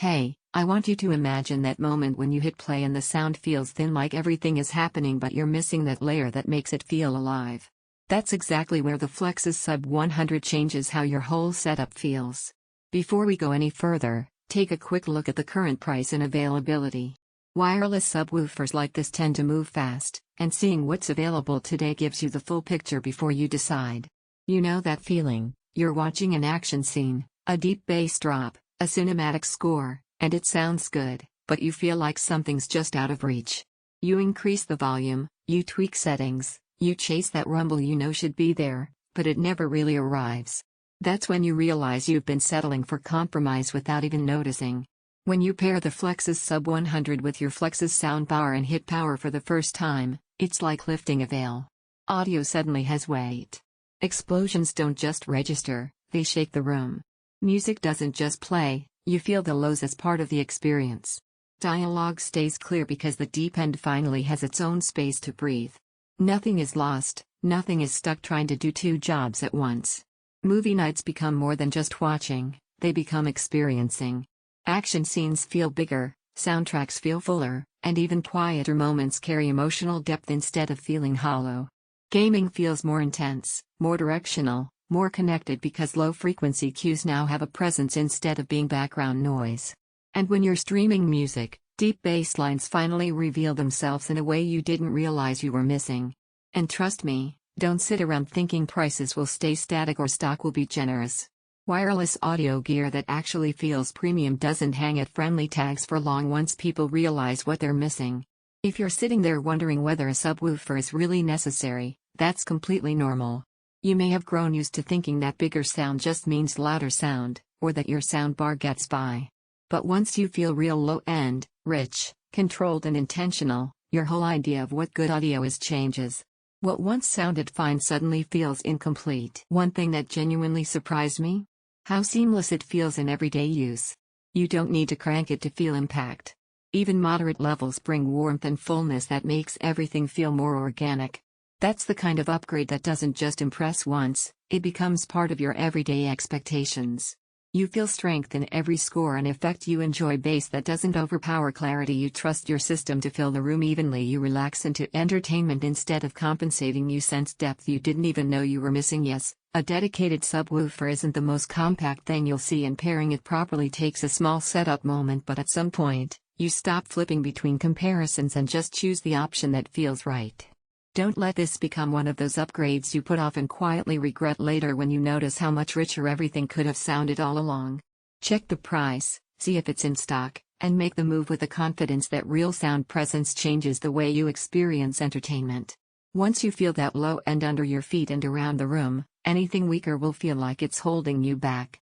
Hey, I want you to imagine that moment when you hit play and the sound feels thin, like everything is happening but you're missing that layer that makes it feel alive. That's exactly where the Flexus SUB 100 changes how your whole setup feels. Before we go any further, take a quick look at the current price and availability. Wireless subwoofers like this tend to move fast, and seeing what's available today gives you the full picture before you decide. You know that feeling, you're watching an action scene, a deep bass drop, a cinematic score, and it sounds good, but you feel like something's just out of reach. You increase the volume, you tweak settings, you chase that rumble you know should be there, but it never really arrives. That's when you realize you've been settling for compromise without even noticing. When you pair the Flexus SUB 100 with your Flexus soundbar and hit power for the first time, it's like lifting a veil. Audio suddenly has weight. Explosions don't just register, they shake the room. Music doesn't just play, you feel the lows as part of the experience. Dialogue stays clear because the deep end finally has its own space to breathe. Nothing is lost, nothing is stuck trying to do two jobs at once. Movie nights become more than just watching, they become experiencing. Action scenes feel bigger, soundtracks feel fuller, and even quieter moments carry emotional depth instead of feeling hollow. Gaming feels more intense, more directional, more connected because low-frequency cues now have a presence instead of being background noise. And when you're streaming music, deep bass lines finally reveal themselves in a way you didn't realize you were missing. And trust me, don't sit around thinking prices will stay static or stock will be generous. Wireless audio gear that actually feels premium doesn't hang at friendly tags for long once people realize what they're missing. If you're sitting there wondering whether a subwoofer is really necessary, that's completely normal. You may have grown used to thinking that bigger sound just means louder sound, or that your soundbar gets by. But once you feel real low-end, rich, controlled and intentional, your whole idea of what good audio is changes. What once sounded fine suddenly feels incomplete. One thing that genuinely surprised me? How seamless it feels in everyday use. You don't need to crank it to feel impact. Even moderate levels bring warmth and fullness that makes everything feel more organic. That's the kind of upgrade that doesn't just impress once, it becomes part of your everyday expectations. You feel strength in every score and effect. You enjoy bass that doesn't overpower clarity. You trust your system to fill the room evenly. You relax into entertainment instead of compensating. You sense depth you didn't even know you were missing. Yes, a dedicated subwoofer isn't the most compact thing you'll see, and pairing it properly takes a small setup moment, but at some point, you stop flipping between comparisons and just choose the option that feels right. Don't let this become one of those upgrades you put off and quietly regret later when you notice how much richer everything could have sounded all along. Check the price, see if it's in stock, and make the move with the confidence that real sound presence changes the way you experience entertainment. Once you feel that low end under your feet and around the room, anything weaker will feel like it's holding you back.